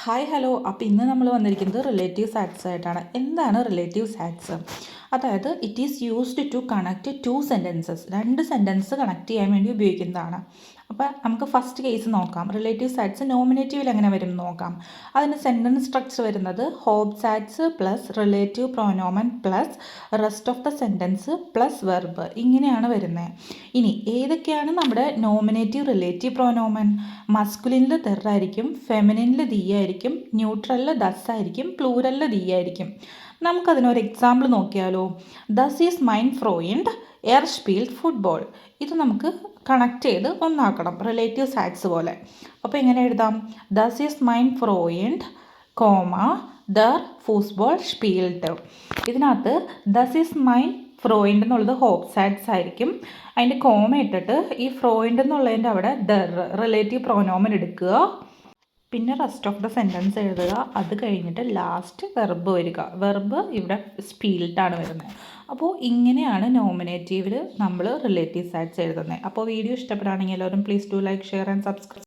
Hi hello. അപ്പോൾ ഇന്ന് നമ്മൾ വന്നിരിക്കുന്നത് റിലേറ്റീവ് സാറ്റ്സ് ആയിട്ടാണ്. എന്താണ് റിലേറ്റീവ് സാറ്റ്സ്? അതായത് it is used to connect two sentences, രണ്ട് സെൻറ്റൻസ് കണക്ട് ചെയ്യാൻ വേണ്ടി ഉപയോഗിക്കുന്നതാണ്. അപ്പോൾ നമുക്ക് ഫസ്റ്റ് കേസ് നോക്കാം. റിലേറ്റീവ് സാറ്റ്സ് നോമിനേറ്റീവിൽ എങ്ങനെ വരും നോക്കാം. അതിന് സെൻറ്റൻസ് സ്ട്രക്ചർ വരുന്നത് ഹോബ് സാറ്റ്സ് പ്ലസ് റിലേറ്റീവ് പ്രോനോമൻ plus rest of the sentence plus verb, ഇങ്ങനെയാണ് വരുന്നത്. ഇനി ഏതൊക്കെയാണ് നമ്മുടെ നോമിനേറ്റീവ് റിലേറ്റീവ് പ്രോനോമൻ? മസ്കുലിനിൽ ദർ ആയിരിക്കും, ഫെമിനിനിൽ ദി ആയിരിക്കും, ന്യൂട്രലിൽ ദസ് ആയിരിക്കും, പ്ലൂരലിൽ ദി ആയിരിക്കും. നമുക്കതിനൊരു എക്സാമ്പിൾ നോക്കിയാലോ. ദസ് ഈസ് മൈൻ ഫ്രോയിൻഡ് എയർ സ്പീൽഡ് ഫുട്ബോൾ. ഇത് നമുക്ക് കണക്ട് ചെയ്ത് ഒന്നാക്കണം, റിലേറ്റീവ് സാറ്റ്സ് പോലെ. അപ്പോൾ എങ്ങനെ എഴുതാം? ദസ് ഈസ് മൈൻ ഫ്രോയിൻഡ് കോമ ദർ ഫുട്ബോൾ സ്പീൽഡ്. ഇതിനകത്ത് ദസ് ഈസ് മൈൻ ഫ്രോയിൻഡ് എന്നുള്ളത് ഹോപ്പ് സാറ്റ്സ് ആയിരിക്കും. അതിൻ്റെ കോമ ഇട്ടിട്ട് ഈ ഫ്രോയിൻഡ് എന്നുള്ളതിൻ്റെ അവിടെ ദർ റിലേറ്റീവ് പ്രോനോമൻ എടുക്കുക, പിന്നെ റെസ്റ്റ് ഓഫ് ദ സെൻറ്റൻസ് എഴുതുക. അത് കഴിഞ്ഞിട്ട് ലാസ്റ്റ് വെർബ് വരിക. വെർബ് ഇവിടെ സ്പീൽഡാണ് വരുന്നത്. അപ്പോൾ ഇങ്ങനെയാണ് നോമിനേറ്റീവിൽ നമ്മൾ റിലേറ്റീവ് സാറ്റ്സ് എഴുതുന്നത്. അപ്പോൾ വീഡിയോ ഇഷ്ടപ്പെടുകയാണെങ്കിൽ എല്ലാവരും please do like, share and subscribe.